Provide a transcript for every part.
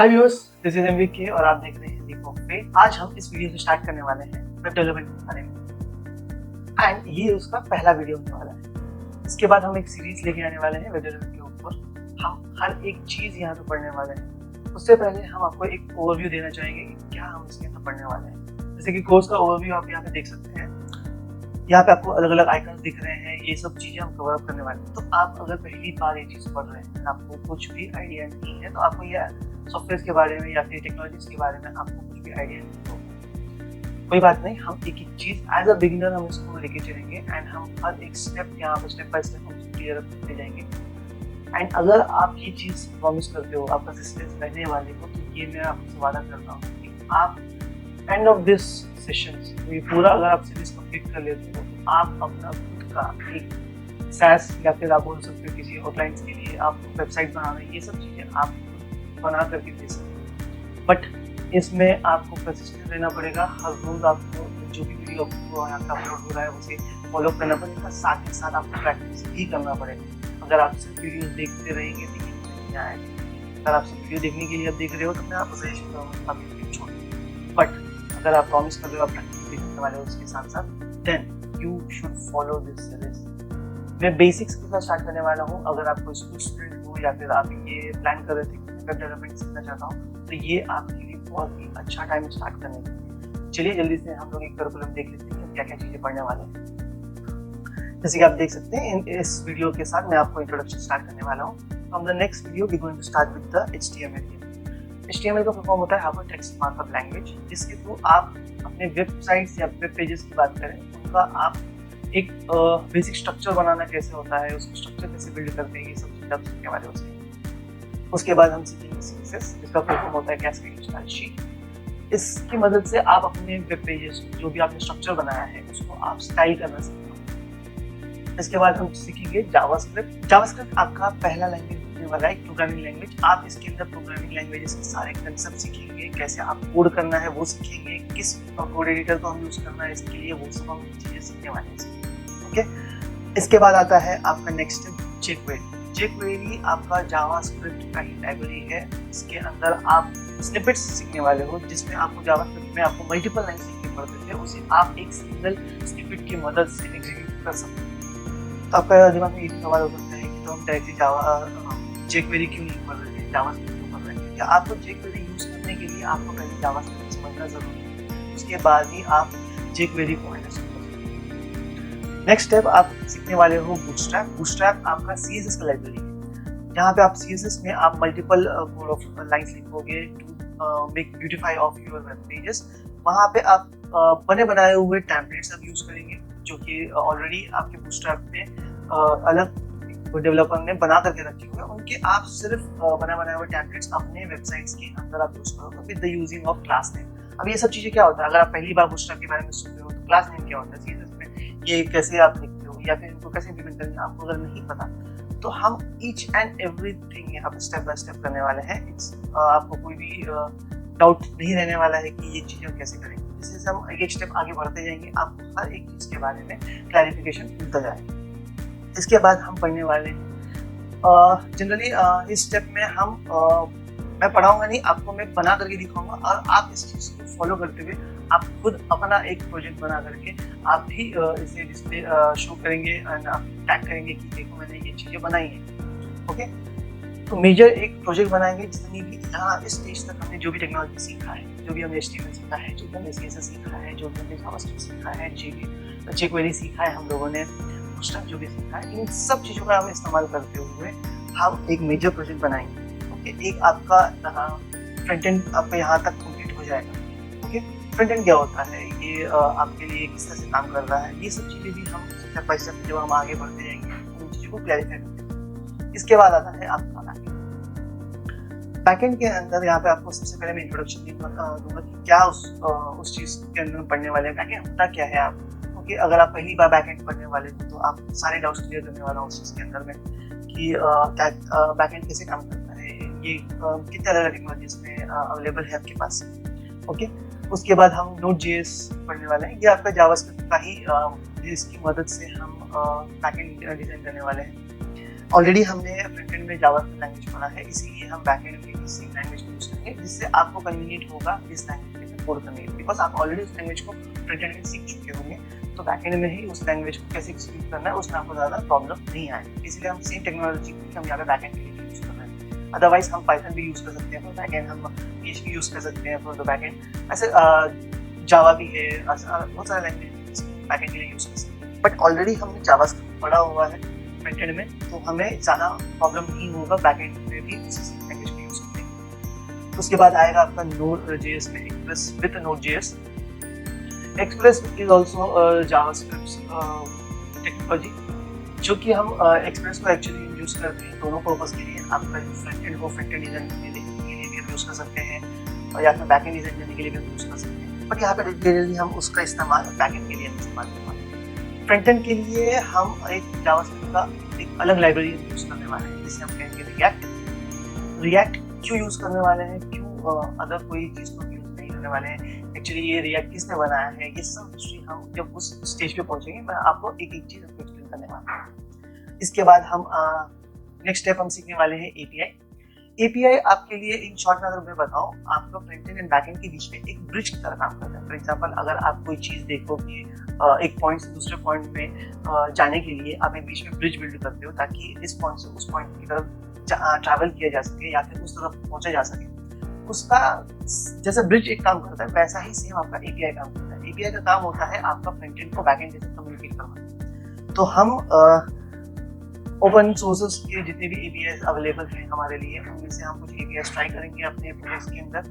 Hi viewers, this is एमवीके और आप देख रहे हैं दी पे। आज हम इस वीडियो से स्टार्ट करने वाले हैं वेब डेवलपमेंट के बारे में एंड ये उसका पहला वीडियो होने वाला है। इसके बाद हम एक सीरीज लेके आने वाले हैं वेब डेवलपमेंट के ऊपर। हम हर एक चीज़ यहाँ पे पढ़ने वाले हैं। उससे पहले हम आपको एक ओवरव्यू देना चाहेंगे कि क्या हम इसके अंदर पढ़ने वाले हैं। जैसे कि कोर्स का ओवरव्यू आप यहाँ पे देख सकते हैं। यहाँ पे आपको अलग अलग आइकन दिख रहे हैं, ये सब चीज़ें हम कवर अप करने वाले हैं। तो आप अगर पहली बार ये चीज़ पढ़ रहे हैं, आपको कुछ भी आइडिया नहीं है, तो आपको ये सॉफ्टवेयर के बारे में या फिर टेक्नोलॉजीज के बारे में आपको कुछ भी आइडिया नहीं होगा, कोई बात नहीं। हम एक एक चीज़ एज अ बिगिनर हम इसको लेके चलेंगे एंड हम हर एक स्टेप यहाँ पर स्टेप बाय स्टेप हम क्लियर करते जाएंगे। एंड अगर आप ये चीज़ प्रॉमिस करते हो, आप कंसिस्टेंस रहने वाले हो, तो ये मैं आपसे वादा करता हूँ कि आप एंड ऑफ दिस सेशंस ये पूरा अगर आप सीरीज कंप्लीट कर लेते हो तो आप अपना खुद का एक SaaS या फिर आप बोल सकते हो किसी और क्लाइंट्स के लिए आप वेबसाइट बनाना, ये सब चीज़ें आप बना करके दे सकते हैं। बट इसमें आपको कंसिस्टेंट रहना पड़ेगा। हर रोज आपको जो भी वीडियो यहाँ का अपलोड हो रहा है उसे फॉलो करना पड़ेगा, साथ ही साथ आपको प्रैक्टिस भी करना पड़ेगा। अगर आप सिर्फ वीडियो देखते रहेंगे तो ये नहीं आएगा। अगर आप सिर्फ वीडियो देखने के लिए आप देख रहे हो तो मैं आपको सजेशन करूँगा आप वीडियो छोड़िए। बट अगर आप प्रॉमिस कर रहे हो आप प्रैक्टिस भी करने वाले हो उसके साथ साथ, then you should follow this series. मैं बेसिक्स के साथ स्टार्ट करने वाला हूँ। अगर आप कोई स्कूल स्टूडेंट हो या फिर आप ये प्लान कर रहे थे कि वेब डेवलपमेंट सीखना चाहता हूँ, तो ये आपके लिए बहुत ही अच्छा टाइम स्टार्ट करने के लिए। चलिए जल्दी से हम लोग एक करिकुलम देख लेते हैं क्या क्या चीज़ें पढ़ने वाले हैं। जैसे कि आप देख सकते हैं इस वीडियो के साथ मैं आपको इंट्रोडक्शन स्टार्ट करने वाला हूँ। From the next video we going to start with the HTML। HTML का फॉर्म होता है हाइपर टेक्स्ट मार्कअप लैंग्वेज, जिसके थ्रू आप अपने वेबसाइट्स या वेब पेजेस की बात करें उनका आप एक बेसिक स्ट्रक्चर बनाना कैसे होता है, उसको स्ट्रक्चर कैसे बिल्ड करते हैं, ये सब चीज़ आप सीखने वाले हो। उसके बाद हम सीखेंगे CSS, जिसका फॉर्म होता है कैस्केडिंग स्टाइल शीट। इसकी मदद से आप अपने वेब पेजेस जो भी आपने स्ट्रक्चर बनाया है उसको आप स्टाइल करना सीखेंगे। इसके बाद हम सीखेंगे जावास्क्रिप्ट। जावास्क्रिप्ट आपका पहला लैंग्वेज होने वाला है, प्रोग्रामिंग लैंग्वेज। आप इसके अंदर प्रोग्रामिंग लैंग्वेजेस के सारे कंसेप्ट सीखेंगे, कैसे आप कोड करना है वो सीखेंगे, किस कोड एडिटर को हम यूज करना है इसके लिए, वो सब हम चीज़ें सीखने वाले हैं। ओके, इसके बाद आता है आपका नेक्स्ट jQuery। jQuery आपका जावास्क्रिप्ट का ही लाइब्रेरी है। इसके अंदर आप स्निपेट्स सीखने वाले हो, जिसमें आपको जावास्क्रिप्ट में आपको मल्टीपल लाइन सीखने पड़ते थे, उसे आप एक सिंगल स्निपेट की मदद से एग्जीक्यूट कर सकते हैं। तो आपका दिमाग में एक सवाल हो सकता है कि तो हम डायरेक्टली jQuery क्यों नहीं पढ़ रहे थे, जावास्क्रिप्ट क्यों पढ़ रहे थे? क्या आपको jQuery यूज करने के लिए आपको पहले जावास्क्रिप्ट समझना जरूरी है, उसके बाद ही आप jQuery को अंडरस्टैंड। नेक्स्ट स्टेप आप सीखने वाले हो बूटस्ट्रैप। बूटस्ट्रैप आपका CSS का लाइब्रेरी है, जहाँ पे आप CSS में आप मल्टीपल कोड ऑफ लाइंस लिखोगे to make beautify of your web pages. वहाँ पे आप बने बनाए हुए टेम्पलेट्स आप यूज करेंगे, जो कि ऑलरेडी आपके बूटस्ट्रैप में अलग डेवलपर ने बना करके रखे हुए हैं। उनके आप सिर्फ बने बनाए हुए टेम्पलेट्स अपने वेबसाइट्स के अंदर आप यूज करोगे with the using of class name. अब ये सब चीज़ें क्या होता है, अगर आप पहली बार बूटस्ट्रैप के बारे में सुन रहे हो तो क्लास नेम क्या होता है, CSS ये कैसे आप लिखते हो या फिर इनको कैसे इम्प्लीमेंट करना आपको अगर नहीं पता, तो हम ईच एंड एवरीथिंग यहाँ पे स्टेप बाय स्टेप करने वाले हैं। आपको कोई भी डाउट नहीं रहने वाला है कि ये चीज़ें हम कैसे करेंगे। जैसे जैसे हम एक स्टेप आगे बढ़ते जाएंगे आपको हर एक चीज़ के बारे में क्लैरिफिकेशन मिलता जाएगा। इसके बाद हम पढ़ने वाले हैं जनरली इस स्टेप में हम मैं पढ़ाऊंगा नहीं, आपको मैं बना करके दिखाऊंगा और आप इस चीज़ को फॉलो करते हुए आप खुद अपना एक प्रोजेक्ट बना करके आप भी इसे डिस्प्ले शो करेंगे एंड आप टैग करेंगे कि देखो मैंने ये चीज़ें बनाई हैं। ओके, तो मेजर एक प्रोजेक्ट बनाएंगे जितनी भी यहाँ इस स्टेज तक हमने जो भी टेक्नोलॉजी सीखा है, जो भी हमने HTML सीखा है, जो भी हमने CSS सीखा है, जो भी हमने जावास्क्रिप्ट सीखा है, jQuery सीखा है हम लोगों ने, बूटस्ट्रैप जो भी सीखा है, इन सब चीज़ों का हम इस्तेमाल करते हुए हम एक मेजर प्रोजेक्ट बनाएंगे। ओके, एक आपका फ्रंट एंड आपका यहाँ तक कंप्लीट हो जाएगा। ओके, फ्रंट एंड क्या होता है, ये आपके लिए किस तरह से काम कर रहा है, ये सब चीज़ें भी हम स्टेप बाय स्टेप जब हम आगे बढ़ते जाएंगे उन चीज़ों को क्लैरिफाई करते हैं। इसके बाद आता है आपका बैकएंड के अंदर। यहाँ पे आपको सबसे पहले मैं इंट्रोडक्शन दूंगा कि क्या उस चीज़ के अंदर पढ़ने वाले हैं, बैकएंड होता क्या है आप। ओके, अगर आप पहली बार बैकएंड पढ़ने वाले हो तो आप सारे डाउट्स क्लियर करने वाला हूँ उस चीज़ के अंदर में कि बैकएंड कैसे काम करता है, ये कितने अलग अलग टेक्नोलॉजीज में अवेलेबल है आपके पास। ओके, उसके बाद हम Node.js पढ़ने वाले हैं। ये आपका जावास्क्रिप्ट का ही जिसकी मदद से हम बैकएंड डिजाइन करने वाले हैं। ऑलरेडी हमने फ्रंट एंड में जावास्क्रिप्ट लैंग्वेज पढ़ा है, इसीलिए हम बैकएंड में भी सेम लैंग्वेज यूज करेंगे करेंगे जिससे आपको कन्वीनियंट होगा इस लैंग्वेज में कोड करने के लिए, बिकॉज आप ऑलरेडी उस लैंग्वेज को फ्रंट एंड में सीख चुके होंगे, तो बैकएंड में ही उस लैंग्वेज को कैसे एक्सक्यूट करना है उसमें आपको ज़्यादा प्रॉब्लम नहीं आएगी। इसलिए हम सेम टेक्नोलॉजी को हम यहाँ पे बैकएंड के लिए यूज़ कर रहे हैं। अदरवाइज हम पाइथन भी यूज़ कर सकते हैं फॉर बैकएंड, हम PHP यूज़ कर सकते हैं फॉर द बैकएंड, ऐसे जावा भी है, बहुत सारे लैंग्वेज बैकएंड के लिए यूज़ कर सकते हैं। बट ऑलरेडी हमने जावास्क्रिप्ट पढ़ा हुआ है फ्रंट एंड में, तो हमें ज़्यादा प्रॉब्लम नहीं होगा बैकएंड में भी उसी लैंग्वेज को यूज़ करने। उसके बाद आएगा आपका Node.js में express with Node.js। Express is also JavaScript technology, जो कि हम एक्सप्रेस को एक्चुअली यूज़ करते हैं दोनों पर्पज़ के लिए। आपका फ्रंट एंड को फ्रंट एंड डिजाइन करने के लिए भी हम यूज़ कर सकते हैं, और या फिर बैक एंड डिजाइन करने के लिए भी हम यूज़ कर सकते हैं। बट यहाँ पे डिटेलली हम उसका इस्तेमाल बैक एंड के लिए इस्तेमाल करवाते हैं। फ्रंट एंड के लिए हम एक जावास्क्रिप्ट का एक अलग लाइब्रेरी यूज़ करने वाले हैं, जिसे हम कहेंगे रिएक्ट। क्यों यूज़ करने वाले हैं, क्यों अदर कोई चीज़ को यूज़ नहीं करने वाले हैं, एक्चुअली ये रिएक्ट किसने बनाया है, ये सब हिस्ट्री हम जब उस स्टेज पे पहुंचेंगे मैं आपको एक एक चीज़ एक्सप्लेन करने वाला हूँ। इसके बाद हम नेक्स्ट स्टेप हम सीखने वाले हैं API। आपके लिए इन शॉर्ट में अगर मैं बताऊँ, आपका front end and back and के बीच में एक ब्रिज की तरह काम करता है। फॉर एग्जांपल, अगर आप कोई चीज़ देखो कि एक पॉइंट से दूसरे पॉइंट में जाने के लिए आप एक बीच में ब्रिज बिल्ड करते हो, ताकि इस पॉइंट से उस पॉइंट की तरफ ट्रैवल किया जा सके या फिर उस तरफ पहुंचा जा सके। उसका जैसे ब्रिज एक काम करता है, वैसा ही सेम आपका API काम करता है। API का काम होता है आपका फ्रंट एंड को बैक एंड के साथ कम्युनिकेट करना। तो हम ओपन सोर्सेस के जितने भी APIs अवेलेबल हैं हमारे लिए, उनमें से हम कुछ APIs ट्राई करेंगे अपने प्रोजेक्ट्स के अंदर।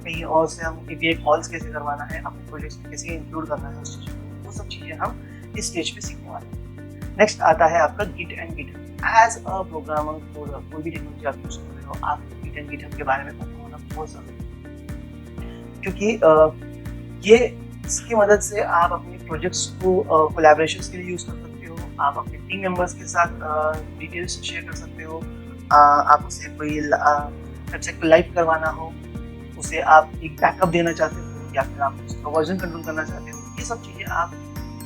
कहीं और से हम API कॉल्स कैसे करवाना है, अपने प्रोजेक्ट्स में कैसे इंक्लूड करना है उस चीज़ को, वो सब चीज़ें हम इस स्टेज पे सीखने वाले हैं। नेक्स्ट आता है आपका Git and GitHub। As a programmer, कोई भी टेक्नोलॉजी आप यूज कर रहे हो, आप Git एंड GitHub के बारे में पता होना बहुत ज़रूरी है, क्योंकि ये इसकी मदद से आप अपने प्रोजेक्ट्स को कोलैबोरेशंस के लिए यूज़ कर सकते हो। आप अपने टीम मेंबर्स के साथ डिटेल्स शेयर कर सकते हो। आप उसे कोई वेबसाइट को लाइव करवाना हो, उसे आप एक बैकअप देना चाहते हो, या फिर आप उसका वर्जन कंट्रोल करना चाहते हो, ये सब चीज़ें आप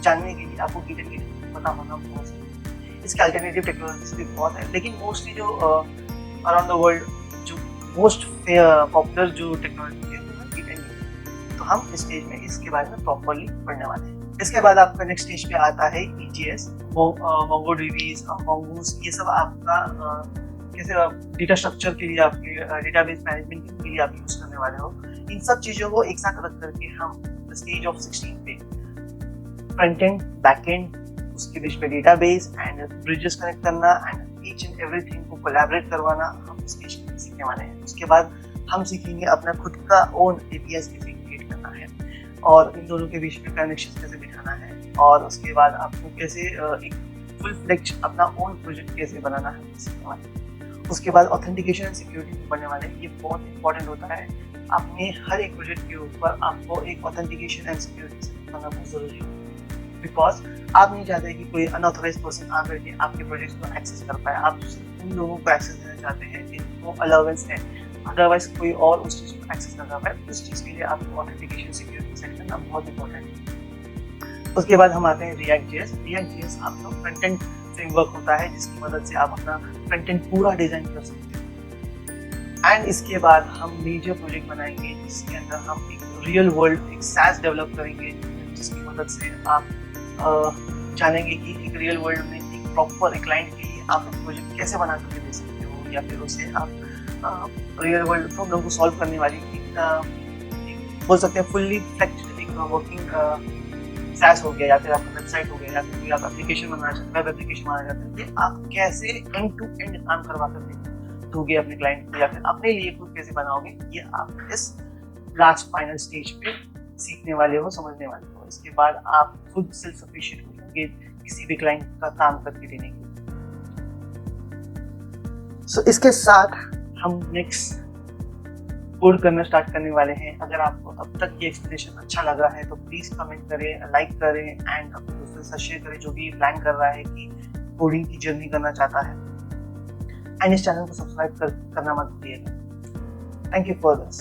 जानने के लिए आपको Git एंड GitHub पता होना बहुत ज़रूरी है। इसके अल्टरनेटिव टेक्नोलॉजीज भी बहुत है, लेकिन मोस्टली जो अराउंड द वर्ल्ड जो मोस्ट पॉपुलर जो टेक्नोलॉजी है वो है Git एंड GitHub। तो हम इस स्टेज में इसके बारे में प्रॉपरली पढ़ने वाले हैं। इसके बाद आपका नेक्स्ट स्टेज पे आता है EJS, MongoDB, Mongoose। ये सब आपका कैसे डेटा स्ट्रक्चर के लिए, आपके डेटाबेस मैनेजमेंट के लिए आप यूज़ करने वाले हो। इन सब चीज़ों को एक साथ रख करके हम स्टेज ऑफ 16 पे फ्रंट एंड, बैक एंड, उसके बीच में डेटाबेस एंड ब्रिजेस कनेक्ट करना एंड ईच एंड एवरीथिंग को कोलैबोरेट करवाना हम स्टेज पे सीखने वाले हैं। उसके बाद हम सीखेंगे अपना खुद का ओन APIs कैसे क्रिएट करना है, और इन दोनों के बीच में कनेक्शन कैसे बिठाना है, और उसके बाद आपको कैसे एक फुल फ्लेज अपना ओन प्रोजेक्ट कैसे बनाना है सीखने वाले हैं। उसके बाद ऑथेंटिकेशन एंड सिक्योरिटी पढ़ने वाले हैं। ये बहुत इंपॉर्टेंट होता है। अपने हर एक प्रोजेक्ट के ऊपर आपको एक ऑथेंटिकेशन एंड सिक्योरिटी सेट करना बहुत ज़रूरी है, बिकॉज आप नहीं चाहते कि कोई अनऑथराइज्ड पर्सन आकर के आपके प्रोजेक्ट को एक्सेस कर पाए। आप उन लोगों को एक्सेस देना चाहते हैं जिनको अलाउंस है, अदरवाइज कोई और उस चीज़ को एक्सेस कर पाए। उस चीज़ के लिए आपको ऑथेंटिकेशन सिक्योरिटी सेट करना बहुत इंपॉर्टेंट है। उसके बाद हम आते हैं React.js आपका फ्रंट एंड फ्रेमवर्क होता है, जिसकी मदद से आप अपना फ्रंट एंड पूरा डिजाइन कर सकते हो। एंड इसके बाद हम मेजर प्रोजेक्ट बनाएंगे, जिसके अंदर हम एक रियल वर्ल्ड एक SaaS डेवलप करेंगे, जिसकी मदद से आप जानेंगे कि एक रियल वर्ल्ड में एक प्रॉपर क्लाइंट के लिए आप एक प्रोजेक्ट कैसे बना करके दे सकते हो, या फिर उसे आप रियल वर्ल्ड प्रॉब्लम को सॉल्व करने वाली एक बोल सकते हैं फुल्ली फ्लेक्सिबल एक वर्किंग SaaS हो गया, या फिर आपका वेबसाइट हो गया, या फिर आप एप्लीकेशन बनाना चाहते हैं, वेब एप्लीकेशन बनाना चाहते हैं, आप कैसे एंड टू एंड काम करवा कर दोगे अपने क्लाइंट को, या फिर अपने लिए खुद कैसे बनाओगे, ये आप इस लास्ट फाइनल स्टेज पे सीखने वाले हो, समझने वाले हो। इसके बाद आप खुद सेल्फ सफिशिएंट हो जाओगे किसी भी क्लाइंट का काम करके देने के लिए। सो इसके साथ हम नेक्स्ट कोड करना स्टार्ट करने वाले हैं। अगर आपको अब तक ये एक्सप्लेनेशन अच्छा लगा है तो प्लीज़ कमेंट करें, लाइक करें एंड अपने दोस्तों के साथ शेयर करें जो भी प्लान कर रहा है कि कोडिंग की जर्नी करना चाहता है। एंड इस चैनल को सब्सक्राइब करना मत भूलिएगा। Thank you for this.